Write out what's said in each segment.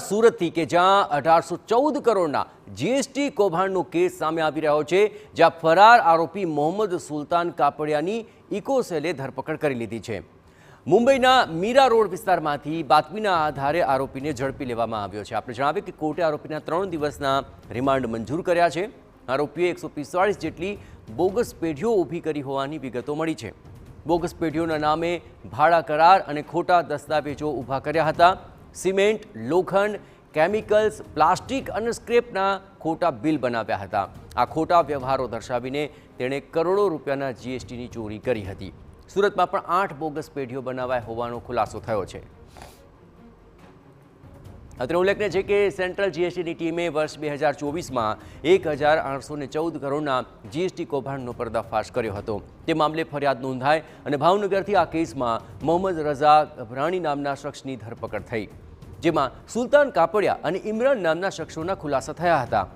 સુરતથી કે જ્યાં 1814 કરોડના જીએસટી કૌભાંડનો કેસ સામે આવી રહ્યો છે, જ્યાં ફરાર આરોપી મોહમ્મદ સુલતાન કાપડિયાની ઇકોસેલે ધરપકડ કરી લીધી છે। મુંબઈના મીરા રોડ વિસ્તારમાંથી બાતમીના આધારે આરોપીને ઝડપી લેવામાં આવ્યો છે। આપણે જણાવીએ કે કોર્ટે આરોપીના 3 દિવસના રિમાન્ડ મંજૂર કર્યા છે। આરોપીએ 145 જેટલી બોગસ પેઢીઓ ઊભી કરી હોવાની વિગતો મળી છે। બોગસ પેઢીઓના નામે ભાડા કરાર અને ખોટા દસ્તાવેજો ઊભા કર્યા હતા। સિમેન્ટ, લોખંડ, કેમિકલ્સ, પ્લાસ્ટિક અને સ્ક્રેપના ખોટા બિલ બનાવ્યા હતા। આ ખોટા વ્યવહારો દર્શાવીને તેણે કરોડો રૂપિયાના જીએસટીની ચોરી કરી હતી। સુરતમાં પણ 8 બોગસ પેઢીઓ બનાવાઈ હોવાનો ખુલાસો થયો છે। અત્રે ઉલ્લેખનીય છે કે સેન્ટ્રલ જીએસટીની ટીમે વર્ષ 2024માં 1814 કરોડના જીએસટી કૌભાંડનો પર્દાફાશ કર્યો હતો। તે મામલે ફરિયાદ નોંધાઈ અને ભાવનગરથી આ કેસમાં મોહમ્મદ રઝા ગભરાણી નામના શખ્સની ધરપકડ થઈ, જેમાં સુલતાન કાપડિયા અને ઇમરાન નામના શખ્સોના ખુલાસા થયા હતા।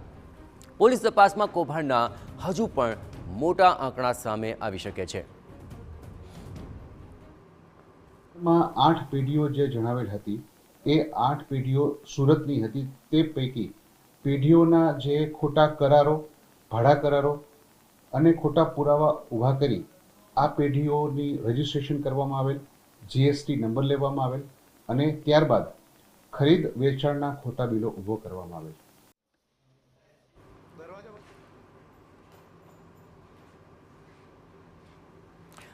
પોલીસ તપાસમાં કૌભાંડના હજુ પણ મોટા આંકડા સામે આવી શકે છે। 8 પેઢીઓ જે જણાવેલ હતી એ 8 પેઢીઓ સુરતની હતી। તે પૈકી પેઢીઓના જે ખોટા કરારો, ભાડા કરારો અને ખોટા પુરાવા ઊભા કરી આ પેઢીઓની રજીસ્ટ્રેશન કરવામાં આવેલ, જીએસટી નંબર લેવામાં આવેલ અને ત્યારબાદ ખરીદ વેચાણના ખોટા બિલો ઊભો કરવામાં આવેલ।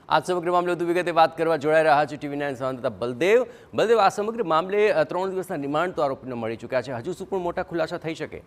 આ સમગ્ર મામલે વધુ વિગતે વાત કરવા જોડાઈ રહ્યા છે TV9 સંવાદદાતા બલદેવ। બલદેવ, આ સમગ્ર મામલે 3 દિવસના રિમાન્ડ તો આરોપીને મળી ચૂક્યા છે, હજુ શું પણ મોટા ખુલાસા થઈ શકે?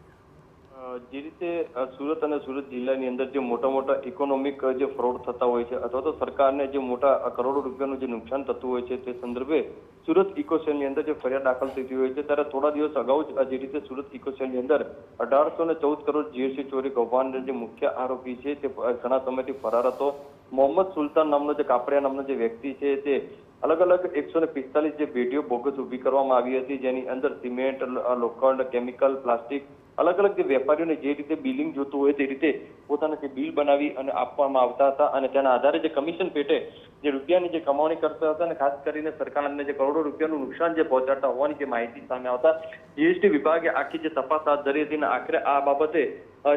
જે રીતે સુરત અને સુરત જિલ્લાની અંદર જે મોટા ઇકોનોમિક જે ફ્રોડ થતા હોય છે અથવા તો સરકારને જે મોટા કરોડો રૂપિયાનું જે નુકસાન થતું હોય છે તે સંદર્ભે સુરત ઇકોસેલની અંદર જે ફરિયાદ દાખલ થતી હોય છે ત્યારે થોડા દિવસ અગાઉ જ જે રીતે સુરત ઇકોસેલની અંદર 1814 કરોડ જીએસટી ચોરી કૌભાંડ જે મુખ્ય આરોપી છે તે ઘણા સમયથી ફરાર હતો। મોહમ્મદ સુલતાન નામનો જે કાપડિયા નામનો જે વ્યક્તિ છે તે અલગ અલગ 145 જે પેઢીઓ બોગસ ઊભી કરવામાં આવી હતી, જેની અંદર સિમેન્ટ, લોખંડ, કેમિકલ, પ્લાસ્ટિક અલગ અલગ જે વેપારીઓને જે રીતે બિલિંગ જોતું હોય તે રીતે પોતાના જે બિલ બનાવી અને આપવામાં આવતા હતા અને તેના આધારે જે કમિશન પેટે જે રૂપિયાની જે કમાણી કરતા હતા અને ખાસ કરીને સરકારને જે કરોડો રૂપિયાનું નુકસાન જે પહોંચાડતા હોવાની જે માહિતી સામે આવતા જીએસટી વિભાગે આખી જે તપાસ હાથ ધરી હતી અને આખરે આ બાબતે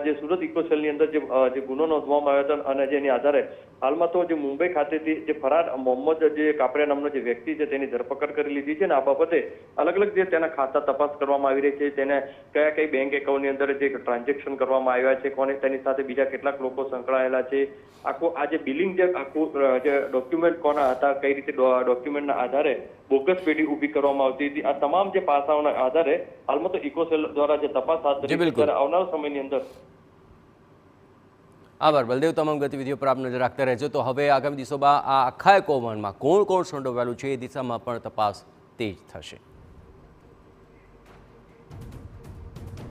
જે સુરત ઇકોસેલની અંદર જે ગુનો નોંધવામાં આવ્યો હતો અને જેની આધારે હાલમાં તો જે મુંબઈ ખાતેથી જે ફરાર મોહમ્મદ જે કાપડિયા નામનો જે વ્યક્તિ છે તેની ધરપકડ કરી લીધી છે અને આ બાબતે અલગ અલગ જે તેના ખાતા તપાસ કરવામાં આવી રહી છે, તેને કઈ બેંક એકાઉન્ટની અંદર જે ટ્રાન્ઝેક્શન કરવામાં આવ્યા છે, કોને તેની સાથે બીજા કેટલાક લોકો સંકળાયેલા છે, આખું આ જે બિલિંગ જે આખું જે ડોક્યુમેન્ટ કોના હતા, કઈ રીતે ડોક્યુમેન્ટના આધારે બોગસ પેઢી ઊભી કરવામાં આવતી હતી, આ તમામ જે પાસાઓના આધારે હાલમાં તો ઇકોસેલ દ્વારા જે તપાસ હાથ ધરી છે ત્યારે આવનારા સમયની અંદર। આભાર બલદેવ, તમામ ગતિવિધિઓ પર આપ નજર રાખતા રહેજો। તો હવે આગામી દિવસોમાં આ આખા કૌભાંડમાં કોણ સંડોવાયેલું છે એ દિશામાં પણ તપાસ તેજ થશે।